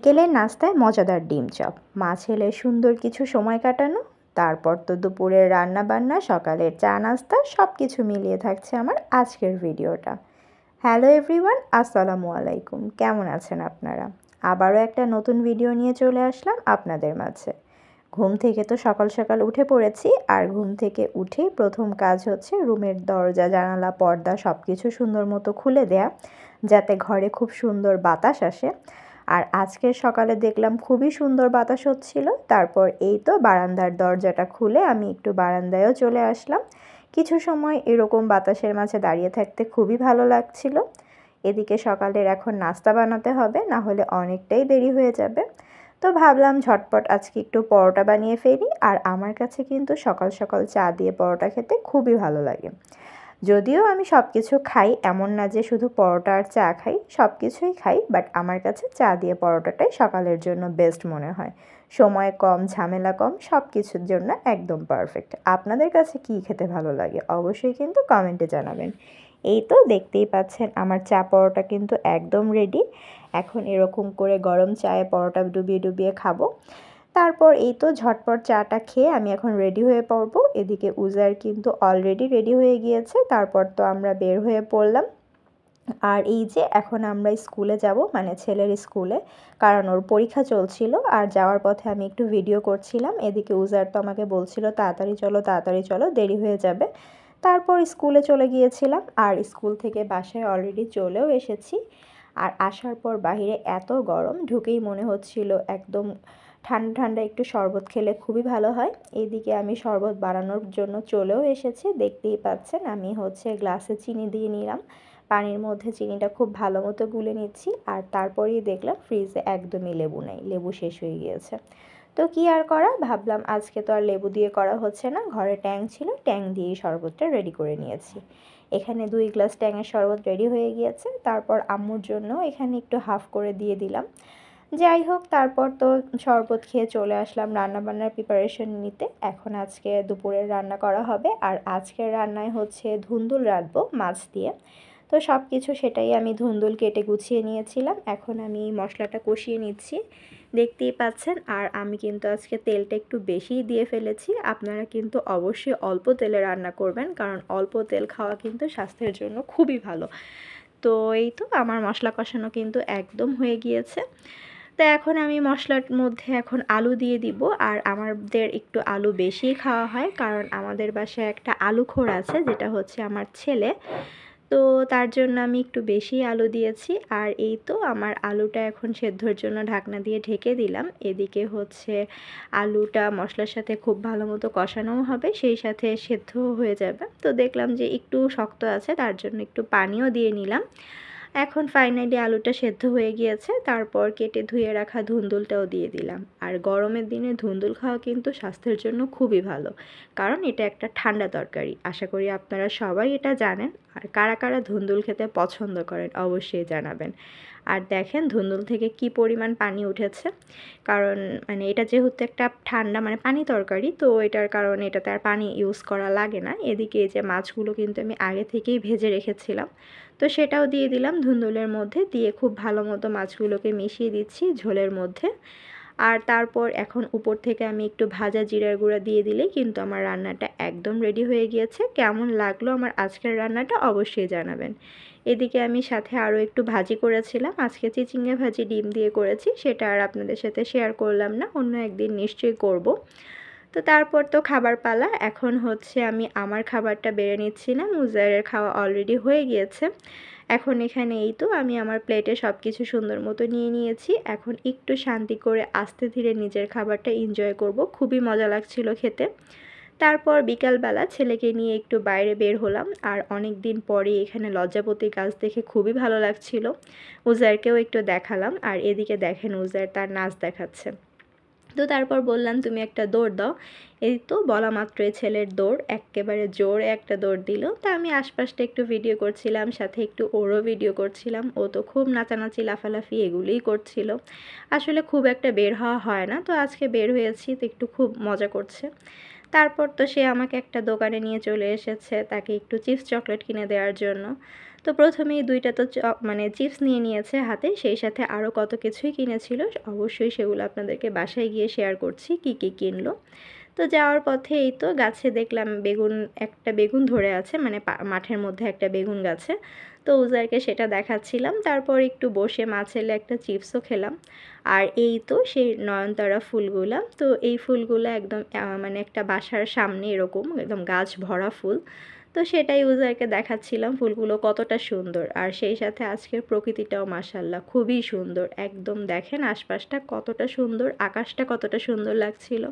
বিকেলের নাস্তায় মজাদার ডিম চপ, মা ছেলে সুন্দর কিছু সময় কাটানো, তারপর তো দুপুরের রান্না বান্না, সকালের চা নাস্তা সব কিছু মিলিয়ে থাকছে আমার আজকের ভিডিওটা। হ্যালো এভরিওয়ান, আসসালামু আলাইকুম। কেমন আছেন আপনারা? আবারও একটা নতুন ভিডিও নিয়ে চলে আসলাম আপনাদের মাঝে। ঘুম থেকে তো সকাল সকাল উঠে পড়েছি, আর ঘুম থেকে উঠেই প্রথম কাজ হচ্ছে রুমের দরজা জানালা পর্দা সব কিছু সুন্দর মতো খুলে দেয়া, যাতে ঘরে খুব সুন্দর বাতাস আসে। আর আজকের সকালে দেখলাম খুবই সুন্দর বাতাস হচ্ছিল। তারপর এই তো বারান্দার দরজাটা খুলে আমি একটু বারান্দায়ও চলে আসলাম। কিছু সময় এরকম বাতাসের মাঝে দাঁড়িয়ে থাকতে খুবই ভালো লাগছিল। এদিকে সকালের এখন নাস্তা বানাতে হবে, না হলে অনেকটাই দেরি হয়ে যাবে। তো ভাবলাম ঝটপট আজকে একটু পরোটা বানিয়ে ফেলি। আর আমার কাছে কিন্তু সকাল সকাল চা দিয়ে পরোটা খেতে খুবই ভালো লাগে। যদিও আমি সব কিছু খাই, এমন না যে শুধু পরোটা আর চা খাই, সব কিছুই খাই, বাট আমার কাছে চা দিয়ে পরোটাটাই সকালের জন্য বেস্ট মনে হয়। সময় কম, ঝামেলা কম, সব কিছুর জন্য একদম পারফেক্ট। আপনাদের কাছে কী খেতে ভালো লাগে অবশ্যই কিন্তু কমেন্টে জানাবেন। এই তো দেখতেই পাচ্ছেন আমার চা পরোটা কিন্তু একদম রেডি। এখন এরকম করে গরম চায়ে পরোটা ডুবিয়ে ডুবিয়ে খাবো। তারপর এই তো ঝটপট চাটা খেয়ে আমি এখন রেডি হয়ে পড়বো। এদিকে উজার কিন্তু অলরেডি রেডি হয়ে গিয়েছে। তারপর তো আমরা বের হয়ে পড়লাম। আর এই যে এখন আমরা স্কুলে যাব, মানে ছেলের স্কুলে, কারণ ওর পরীক্ষা চলছিল। আর যাওয়ার পথে আমি একটু ভিডিও করছিলাম। এদিকে উজার তো আমাকে বলছিল তাড়াতাড়ি চলো, দেরি হয়ে যাবে। তারপর স্কুলে চলে গিয়েছিলাম, আর স্কুল থেকে বাসায় অলরেডি চলেও এসেছি। আর আসার পর বাহিরে এত গরম, ঢুকেই মনে হচ্ছিল একদম ঠান্ডা ঠান্ডা একটু শরবত খেলে খুবই ভালো হয়। এইদিকে আমি শরবত বানানোর জন্য চলেও এসেছি। দেখতেই পাচ্ছেন আমি হচ্ছে গ্লাসে চিনি দিয়ে নিলাম, পানির মধ্যে চিনিটা খুব ভালো মতো গুলে নিচ্ছি। আর তারপরেই দেখলাম ফ্রিজে একদমই লেবু নেই, লেবু শেষ হয়ে গিয়েছে। তো কি আর করা, ভাবলাম আজকে তো আর লেবু দিয়ে করা হচ্ছে না, ঘরে ট্যাং ছিল, ট্যাং দিয়েই শরবতটা রেডি করে নিয়েছি। এখানে 2 গ্লাস ট্যাংয়ের শরবত রেডি হয়ে গিয়েছে। তারপর আম্মুর জন্য এখানে একটু হাফ করে দিয়ে দিলাম। যাই হোক, তারপর তো শরবত খেয়ে চলে আসলাম রান্নাবান্নার প্রিপারেশন নিতে। এখন আজকে দুপুরের রান্না করা হবে, আর আজকের রান্নায় হচ্ছে ধুন্দুল রাঁধবো মাছ দিয়ে। তো সব কিছু সেটাই আমি ধুন্দুল কেটে গুছিয়ে নিয়েছিলাম। এখন আমি মশলাটা কষিয়ে নিচ্ছি, দেখতেই পাচ্ছেন। আর আমি কিন্তু আজকে তেলটা একটু বেশিই দিয়ে ফেলেছি। আপনারা কিন্তু অবশ্যই অল্প তেলে রান্না করবেন, কারণ অল্প তেল খাওয়া কিন্তু স্বাস্থ্যের জন্য খুবই ভালো। তো এই তো আমার মশলা কষানো কিন্তু একদম হয়ে গিয়েছে। তো এখন আমি মশলার মধ্যে এখন আলু দিয়ে দিব। আর আমাদের একটু আলু বেশিই খাওয়া হয়, কারণ আমাদের বাসায় একটা আলুখোর আছে, যেটা হচ্ছে আমার ছেলে। তো তার জন্য আমি একটু বেশি আলু দিয়েছি। আর এই তো আমার আলুটা এখন সেদ্ধর জন্য ঢাকনা দিয়ে ঢেকে দিলাম। এদিকে হচ্ছে আলুটা মশলার সাথে খুব ভালো মতো কষানোও হবে, সেই সাথে সেদ্ধও হয়ে যাবে। তো দেখলাম যে একটু শক্ত আছে, তার জন্য একটু পানিও দিয়ে নিলাম। এখন ফাইনালি আলুটা সেদ্ধ হয়ে গিয়েছে। তারপর কেটে ধুয়ে রাখা ধুন্দুলটাও দিয়ে দিলাম। আর গরমের দিনে ধুন্দুল খাওয়া কিন্তু স্বাস্থ্যের জন্য খুবই ভালো, কারণ এটা একটা ঠান্ডা তরকারি। আশা করি আপনারা সবাই এটা জানেন। আর কারা কারা ধুন্দুল খেতে পছন্দ করেন অবশ্যই জানাবেন। আর দেখেন ধুন্দুল থেকে কি পরিমাণ পানি উঠেছে, কারণ মানে এটা যেহেতু একটা ঠান্ডা মানে পানি তরকারি, তো এটার কারণে এটাতে আর পানি ইউজ করা লাগে না। এদিকে এই যে মাছগুলো কিন্তু আমি আগে থেকেই ভেজে রেখেছিলাম, তো সেটাও দিয়ে দিলাম ধুন্দুলের মধ্যে, দিয়ে খুব ভালো মতো মাছগুলোকে মিশিয়ে দিচ্ছি ঝোলের মধ্যে। আর তারপর এখন উপর থেকে আমি একটু ভাজা জিরার গুঁড়া দিয়ে দিলেই কিন্তু আমার রান্নাটা একদম রেডি হয়ে গিয়েছে। কেমন লাগলো আমার আজকের রান্নাটা অবশ্যই জানাবেন। এদিকে আমি সাথে আরও একটু ভাজি করেছিলাম, আজকে চিচিঙ্গা ভাজি ডিম দিয়ে করেছি, সেটা আর আপনাদের সাথে শেয়ার করলাম না, অন্য একদিন নিশ্চয়ই করব। তো তারপর তো খাবার পালা, এখন হচ্ছে আমি আমার খাবারটা বেড়ে নিচ্ছিলাম। উজারের খাওয়া অলরেডি হয়ে গিয়েছে। এখন এখানে এই তো আমি আমার প্লেটে সব কিছু সুন্দর মতো নিয়ে নিয়েছি। এখন একটু শান্তি করে আস্তে ধীরে নিজের খাবারটা এনজয় করব, খুবই মজা লাগছিল খেতে। তারপর বিকালবেলা ছেলেকে নিয়ে একটু বাইরে বের হলাম। আর অনেক দিন পরে এখানে লজ্জাপতি গাছ দেখে খুবই ভালো লাগছিল, উজারকেও একটু দেখালাম। আর এদিকে দেখেন উজার তার নাচ দেখাচ্ছে। তো তারপর বললাম তুমি একটা দৌড় দাও। এই তো বলা মাত্রই ছেলের দৌড়, একেবারে জোরে একটা দৌড় দিল। তা আমি আশপাশটা একটু ভিডিও করছিলাম, সাথে একটু ওরও ভিডিও করছিলাম। ও তো খুব নাচানাচি লাফালাফি এগুলোই করছিল। আসলে খুব একটা বের হওয়া হয় না, তো আজকে বের হয়েছি, তো একটু খুব মজা করছে। তারপর তো সে আমাকে একটা দোকানে নিয়ে চলে এসেছে, তাকে একটু চিপস চকলেট কিনে দেওয়ার জন্য। তো প্রথমেই 2টা তো মানে চিপস নিয়ে নিয়েছে হাতে, সেই সাথে আরও কত কিছুই কিনেছিল। অবশ্যই সেগুলো আপনাদেরকে বাসায় গিয়ে শেয়ার করছি কী কী কিনলো। তো যাওয়ার পথে এই তো গাছে দেখলাম একটা বেগুন ধরে আছে, মানে মাঠের মধ্যে একটা বেগুন গাছে। তো উজারকে সেটা দেখাচ্ছিলাম। তারপর একটু বসে মা ছেলে একটা চিপসও খেলাম। আর এই তো সেই নয়নতারা ফুলগুলা। তো এই ফুলগুলা একদম মানে একটা বাসার সামনে এরকম একদম গাছ ভরা ফুল। তো সেটাই উজারকে দেখাচ্ছিলাম ফুলগুলো কতটা সুন্দর। আর সেই সাথে আজকের প্রকৃতিটাও মাশাআল্লাহ খুবই সুন্দর। একদম দেখেন আশপাশটা কতটা সুন্দর, আকাশটা কতটা সুন্দর লাগছিল।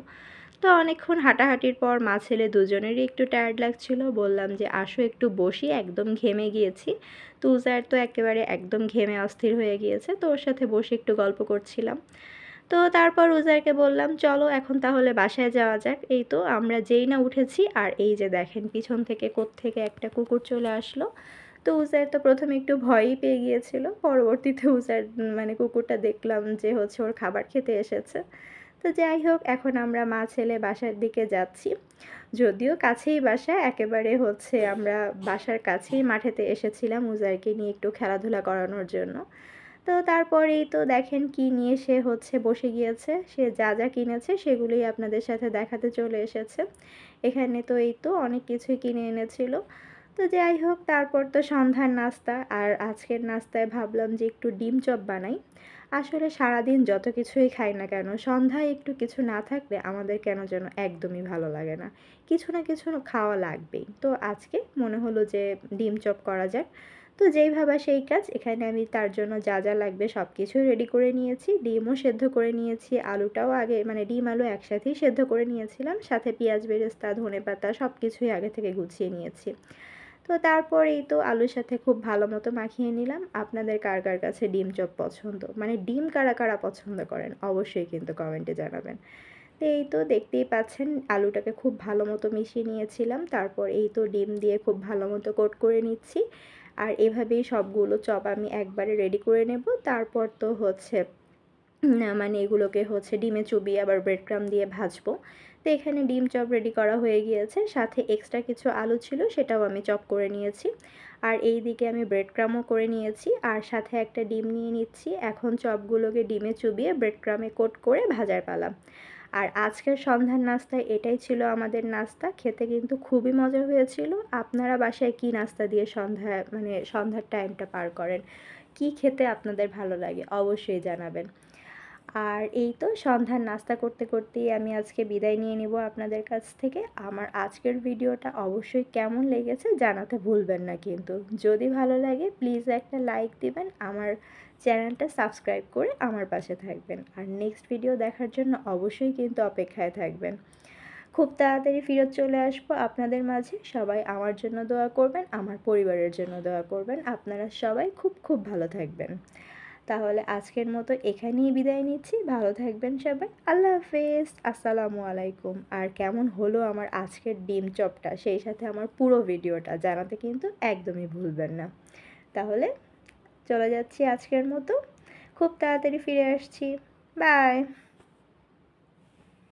তো অনেকক্ষণ হাঁটাহাঁটির পর মা ছেলে দুজনেরই একটু টায়ার্ড লাগছিল। বললাম যে আসো একটু বসি, একদম ঘেমে গিয়েছি। তো উজার তো একেবারে একদম ঘেমে অস্থির হয়ে গিয়েছে, তো ওর সাথে বসে একটু গল্প করছিলাম। তো তারপর উজারকে বললাম চলো এখন তাহলে বাসায় যাওয়া যাক। এই তো আমরা যেই না উঠেছি আর এই যে দেখেন পিছন থেকে কোত্থেকে একটা কুকুর চলে আসলো। তো উজার তো প্রথমে একটু ভয়ই পেয়ে গিয়েছিল, পরবর্তীতে উজার মানে কুকুরটা দেখলাম যে হচ্ছে ওর খাবার খেতে এসেছে। তো যাই হোক এখন আমরা মা ছেলে বাসার দিকে যাচ্ছি। যদিও কাছেই বাসা, একেবারে হচ্ছে আমরা বাসার কাছেই মাঠেতে এসেছিলাম উজারকে নিয়ে একটু খেলাধুলা করানোর জন্য। তো তারপরেই তো দেখেন কি নিয়ে সে হচ্ছে বসে গিয়েছে। সে যা যা কিনেছে সেগুলোই আপনাদের সাথে দেখাতে চলে এসেছে। এখানে তো এই তো অনেক কিছুই কিনে এনেছিল। তো যাই হোক তারপর তো সন্ধ্যার নাস্তা, আর আজকের নাস্তায় ভাবলাম যে একটু ডিম চপ বানাই। আসলে সারাদিন যত কিছুই খাই না কেন সন্ধ্যায় একটু কিছু না থাকলে আমাদের কেন যেন একদমই ভালো লাগে না। কিছু না কিছু খাওয়া লাগবেই। তো আজকে মনে হলো যে ডিম চপ করা যাক। তো যেই ভাবা সেই কাজ। এখানে আমি তার জন্য যা যা লাগবে সব কিছুই রেডি করে নিয়েছি। ডিমও সেদ্ধ করে নিয়েছি, আলুটাও আগে মানে ডিম আলু একসাথেই সেদ্ধ করে নিয়েছিলাম, সাথে পেঁয়াজ বেরেস্তা ধনেপাতা সব কিছুই আগে থেকে গুছিয়ে নিয়েছি। তো তারপর এই তো আলুর সাথে খুব ভালো মতো মাখিয়ে নিলাম। আপনাদের কার কার কাছে ডিম চপ পছন্দ, মানে ডিম কারা কারা পছন্দ করেন অবশ্যই কিন্তু কমেন্টে জানাবেন। তো এই তো দেখতেই পাচ্ছেন আলুটাকে খুব ভালো মতো মিশিয়ে নিয়েছিলাম। তারপর এই তো ডিম দিয়ে খুব ভালো মতো কোট করে নিচ্ছি। আর এভাবেই সবগুলো চপ আমি একবারে রেডি করে নেব। তারপর তো হচ্ছে মানে এগুলোকে হচ্ছে ডিমে চুবিয়ে আবার ব্রেড ক্রাম্ব দিয়ে ভাজবো। তো এখানে ডিম চপ রেডি করা হয়ে গিয়েছে, সাথে এক্সট্রা কিছু আলু ছিল সেটাও আমি চপ করে নিয়েছি। আর এই দিকে আমি ব্রেড ক্রাম্বও করে নিয়েছি, আর সাথে একটা ডিম নিয়ে নিচ্ছি। এখন চপগুলোকে ডিমে চুবিয়ে ব্রেড ক্রাম্বে কোট করে ভাজার পালা। আর আজকের সন্ধ্যার নাস্তায় এটাই ছিল আমাদের নাস্তা। খেতে কিন্তু খুবই মজা হয়েছিল। আপনারা বাসায় কী নাস্তা দিয়ে মানে সন্ধ্যার টাইমটা পার করেন, কি খেতে আপনাদের ভালো লাগে অবশ্যই জানাবেন। আর এই তো সন্ধ্যার নাস্তা করতে করতেই আমি আজকে বিদায় নিয়ে নিব আপনাদের কাছ থেকে। আমার আজকের ভিডিওটা অবশ্যই কেমন লেগেছে জানাতে ভুলবেন না কিন্তু। যদি ভালো লাগে প্লিজ একটা লাইক দিবেন, আমার চ্যানেলটা সাবস্ক্রাইব করে আমার পাশে থাকবেন। আর নেক্সট ভিডিও দেখার জন্য অবশ্যই কিন্তু অপেক্ষায় থাকবেন। খুব তাড়াতাড়ি ফেরত চলে আসবো আপনাদের মাঝে। সবাই আমার জন্য দোয়া করবেন, আমার পরিবারের জন্য দোয়া করবেন। আপনারা সবাই খুব খুব ভালো থাকবেন। তাহলে আজকের মতো এখানেই বিদায় নিচ্ছি। ভালো থাকবেন সবাই। আল্লাহ হাফেজ। আসসালামু আলাইকুম। আর কেমন হলো আমার আজকের ডিম চপটা, সেই সাথে আমার পুরো ভিডিওটা জানাতে কিন্তু একদমই ভুলবেন না। তাহলে চলে যাচ্ছি আজকের মতো, খুব তাড়াতাড়ি ফিরে আসছি। বাই।